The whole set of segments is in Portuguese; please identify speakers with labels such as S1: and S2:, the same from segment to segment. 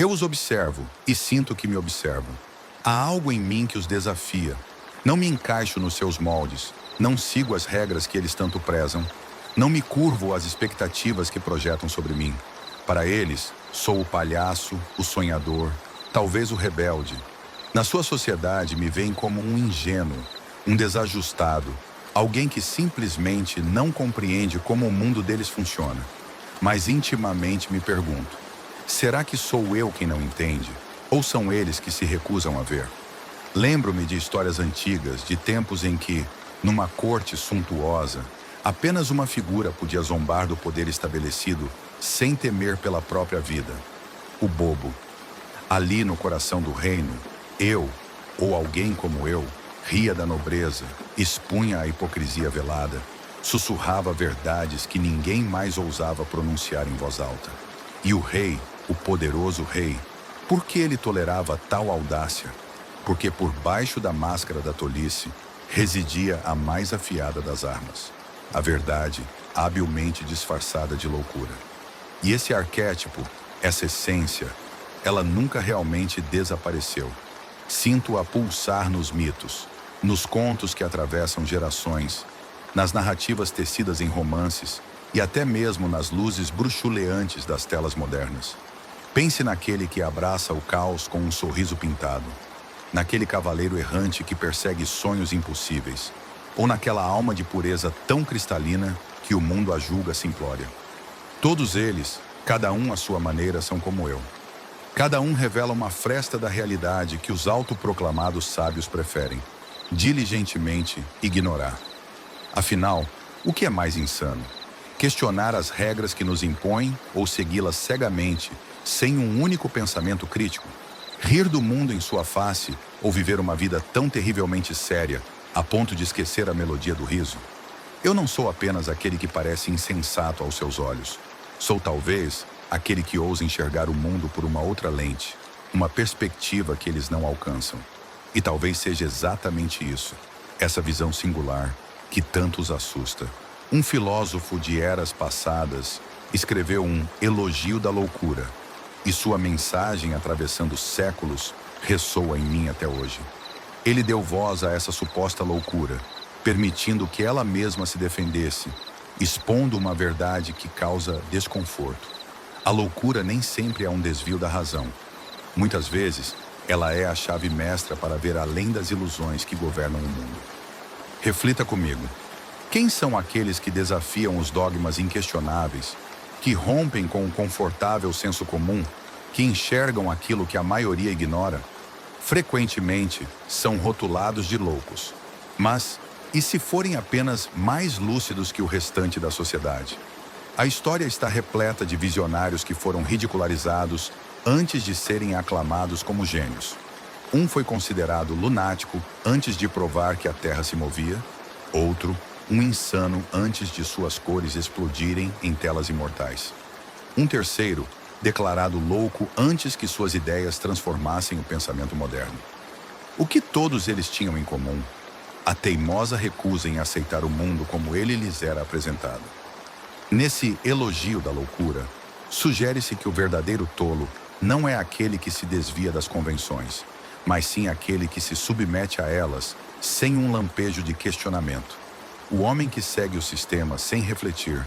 S1: Eu os observo e sinto que me observam. Há algo em mim que os desafia. Não me encaixo nos seus moldes, não sigo as regras que eles tanto prezam, não me curvo às expectativas que projetam sobre mim. Para eles, sou o palhaço, o sonhador, talvez o rebelde. Na sua sociedade, me veem como um ingênuo, um desajustado, alguém que simplesmente não compreende como o mundo deles funciona. Mas intimamente me pergunto, será que sou eu quem não entende? Ou são eles que se recusam a ver? Lembro-me de histórias antigas, de tempos em que, numa corte suntuosa, apenas uma figura podia zombar do poder estabelecido sem temer pela própria vida. O bobo. Ali no coração do reino, eu, ou alguém como eu, ria da nobreza, expunha a hipocrisia velada, sussurrava verdades que ninguém mais ousava pronunciar em voz alta. E o rei, o poderoso rei, por que ele tolerava tal audácia? Porque por baixo da máscara da tolice residia a mais afiada das armas. A verdade, habilmente disfarçada de loucura. E esse arquétipo, essa essência, ela nunca realmente desapareceu. Sinto-a pulsar nos mitos, nos contos que atravessam gerações, nas narrativas tecidas em romances e até mesmo nas luzes bruxuleantes das telas modernas. Pense naquele que abraça o caos com um sorriso pintado, naquele cavaleiro errante que persegue sonhos impossíveis, ou naquela alma de pureza tão cristalina que o mundo a julga simplória. Todos eles, cada um à sua maneira, são como eu. Cada um revela uma fresta da realidade que os autoproclamados sábios preferem, diligentemente, ignorar. Afinal, o que é mais insano? Questionar as regras que nos impõem ou segui-las cegamente, sem um único pensamento crítico? Rir do mundo em sua face ou viver uma vida tão terrivelmente séria, a ponto de esquecer a melodia do riso? Eu não sou apenas aquele que parece insensato aos seus olhos. Sou talvez aquele que ousa enxergar o mundo por uma outra lente, uma perspectiva que eles não alcançam. E talvez seja exatamente isso, essa visão singular, que tanto os assusta. Um filósofo de eras passadas escreveu um elogio da loucura, e sua mensagem, atravessando séculos, ressoa em mim até hoje. Ele deu voz a essa suposta loucura, permitindo que ela mesma se defendesse, expondo uma verdade que causa desconforto. A loucura nem sempre é um desvio da razão. Muitas vezes, ela é a chave mestra para ver além das ilusões que governam o mundo. Reflita comigo. Quem são aqueles que desafiam os dogmas inquestionáveis, que rompem com o confortável senso comum, que enxergam aquilo que a maioria ignora? Frequentemente, são rotulados de loucos. Mas, e se forem apenas mais lúcidos que o restante da sociedade? A história está repleta de visionários que foram ridicularizados antes de serem aclamados como gênios. Um foi considerado lunático antes de provar que a Terra se movia, outro, um insano antes de suas cores explodirem em telas imortais. Um terceiro, declarado louco antes que suas ideias transformassem o pensamento moderno. O que todos eles tinham em comum? A teimosa recusa em aceitar o mundo como ele lhes era apresentado. Nesse elogio da loucura, sugere-se que o verdadeiro tolo não é aquele que se desvia das convenções, mas sim aquele que se submete a elas sem um lampejo de questionamento. O homem que segue o sistema sem refletir,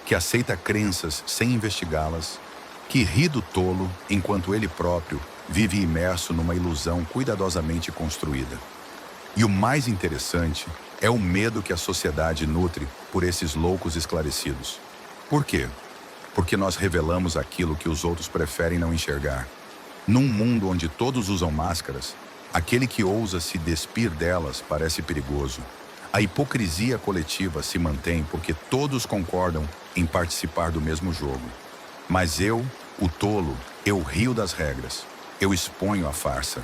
S1: que aceita crenças sem investigá-las, que ri do tolo enquanto ele próprio vive imerso numa ilusão cuidadosamente construída. E o mais interessante é o medo que a sociedade nutre por esses loucos esclarecidos. Por quê? Porque nós revelamos aquilo que os outros preferem não enxergar. Num mundo onde todos usam máscaras, aquele que ousa se despir delas parece perigoso. A hipocrisia coletiva se mantém porque todos concordam em participar do mesmo jogo. Mas eu, o tolo, eu rio das regras. Eu exponho a farsa.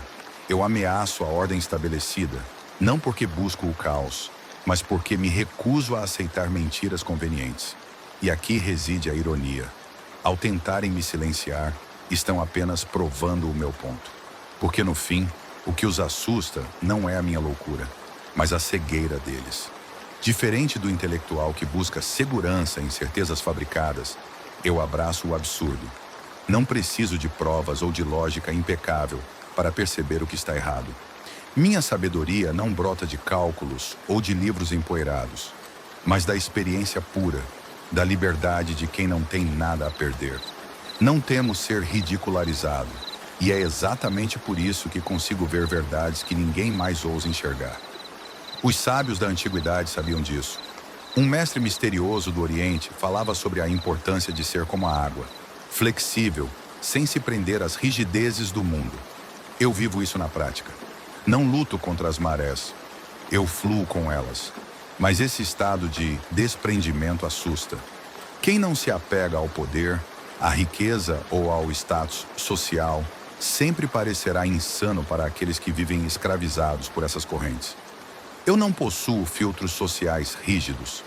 S1: Eu ameaço a ordem estabelecida, não porque busco o caos, mas porque me recuso a aceitar mentiras convenientes. E aqui reside a ironia. Ao tentarem me silenciar, estão apenas provando o meu ponto. Porque no fim, o que os assusta não é a minha loucura, mas a cegueira deles. Diferente do intelectual que busca segurança em certezas fabricadas, eu abraço o absurdo. Não preciso de provas ou de lógica impecável para perceber o que está errado. Minha sabedoria não brota de cálculos ou de livros empoeirados, mas da experiência pura, da liberdade de quem não tem nada a perder. Não temo ser ridicularizado, e é exatamente por isso que consigo ver verdades que ninguém mais ousa enxergar. Os sábios da antiguidade sabiam disso. Um mestre misterioso do Oriente falava sobre a importância de ser como a água, flexível, sem se prender às rigidezes do mundo. Eu vivo isso na prática. Não luto contra as marés, eu fluo com elas. Mas esse estado de desprendimento assusta. Quem não se apega ao poder, à riqueza ou ao status social, sempre parecerá insano para aqueles que vivem escravizados por essas correntes. Eu não possuo filtros sociais rígidos.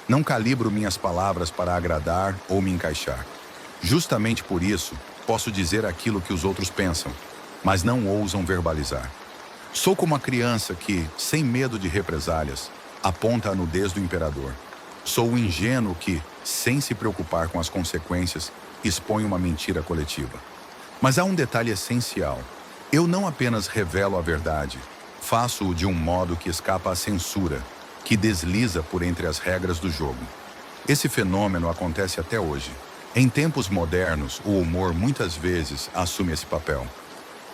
S1: Não calibro minhas palavras para agradar ou me encaixar. Justamente por isso, posso dizer aquilo que os outros pensam, mas não ousam verbalizar. Sou como a criança que, sem medo de represálias, aponta a nudez do imperador. Sou o ingênuo que, sem se preocupar com as consequências, expõe uma mentira coletiva. Mas há um detalhe essencial. Eu não apenas revelo a verdade, faço-o de um modo que escapa à censura, que desliza por entre as regras do jogo. Esse fenômeno acontece até hoje. Em tempos modernos, o humor muitas vezes assume esse papel.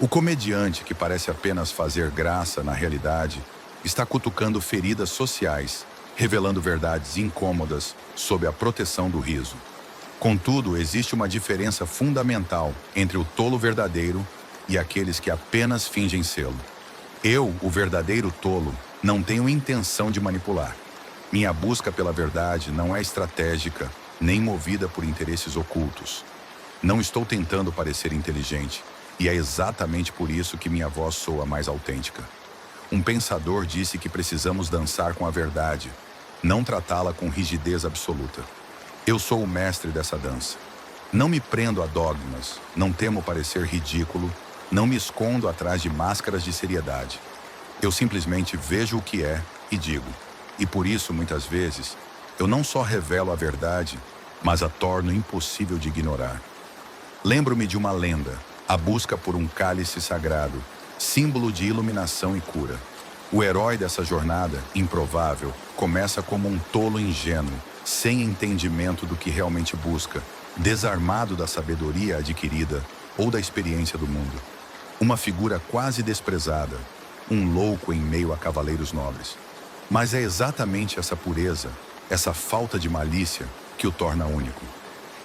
S1: O comediante, que parece apenas fazer graça na realidade, está cutucando feridas sociais, revelando verdades incômodas sob a proteção do riso. Contudo, existe uma diferença fundamental entre o tolo verdadeiro e aqueles que apenas fingem sê-lo. Eu, o verdadeiro tolo, não tenho intenção de manipular. Minha busca pela verdade não é estratégica, nem movida por interesses ocultos. Não estou tentando parecer inteligente, e é exatamente por isso que minha voz soa mais autêntica. Um pensador disse que precisamos dançar com a verdade, não tratá-la com rigidez absoluta. Eu sou o mestre dessa dança. Não me prendo a dogmas, não temo parecer ridículo, não me escondo atrás de máscaras de seriedade. Eu simplesmente vejo o que é e digo. E por isso, muitas vezes, eu não só revelo a verdade, mas a torno impossível de ignorar. Lembro-me de uma lenda, a busca por um cálice sagrado, símbolo de iluminação e cura. O herói dessa jornada, improvável, começa como um tolo ingênuo, sem entendimento do que realmente busca, desarmado da sabedoria adquirida ou da experiência do mundo. Uma figura quase desprezada, um louco em meio a cavaleiros nobres. Mas é exatamente essa pureza, essa falta de malícia, que o torna único.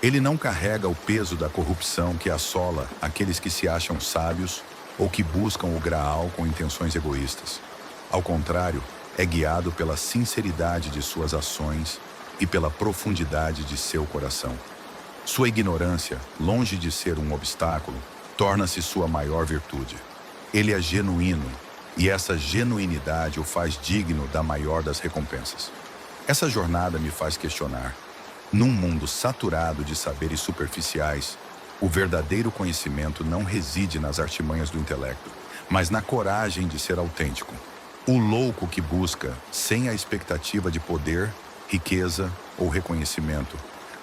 S1: Ele não carrega o peso da corrupção que assola aqueles que se acham sábios ou que buscam o Graal com intenções egoístas. Ao contrário, é guiado pela sinceridade de suas ações e pela profundidade de seu coração. Sua ignorância, longe de ser um obstáculo, torna-se sua maior virtude. Ele é genuíno, e essa genuinidade o faz digno da maior das recompensas. Essa jornada me faz questionar. Num mundo saturado de saberes superficiais, o verdadeiro conhecimento não reside nas artimanhas do intelecto, mas na coragem de ser autêntico. O louco que busca, sem a expectativa de poder, riqueza ou reconhecimento,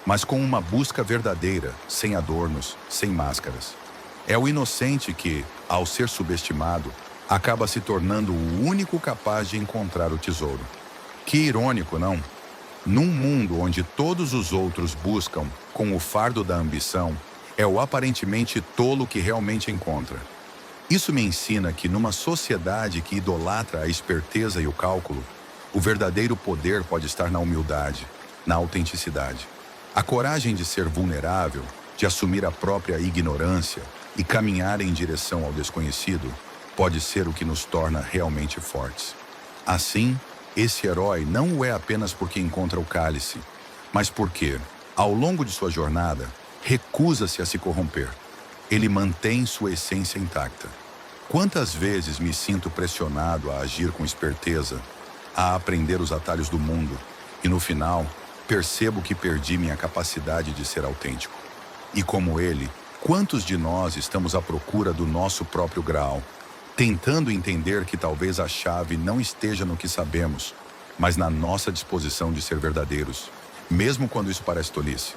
S1: mas com uma busca verdadeira, sem adornos, sem máscaras. É o inocente que, ao ser subestimado, acaba se tornando o único capaz de encontrar o tesouro. Que irônico, não? Num mundo onde todos os outros buscam com o fardo da ambição, é o aparentemente tolo que realmente encontra. Isso me ensina que numa sociedade que idolatra a esperteza e o cálculo, o verdadeiro poder pode estar na humildade, na autenticidade. A coragem de ser vulnerável, de assumir a própria ignorância e caminhar em direção ao desconhecido, pode ser o que nos torna realmente fortes. Assim, esse herói não o é apenas porque encontra o cálice, mas porque, ao longo de sua jornada, recusa-se a se corromper. Ele mantém sua essência intacta. Quantas vezes me sinto pressionado a agir com esperteza, a aprender os atalhos do mundo, e no final, percebo que perdi minha capacidade de ser autêntico. E como ele, quantos de nós estamos à procura do nosso próprio Graal, tentando entender que talvez a chave não esteja no que sabemos, mas na nossa disposição de ser verdadeiros, mesmo quando isso parece tolice.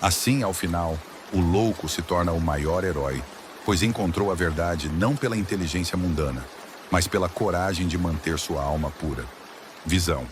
S1: Assim, ao final, O louco se torna o maior herói, pois encontrou a verdade não pela inteligência mundana, mas pela coragem de manter sua alma pura. Visão.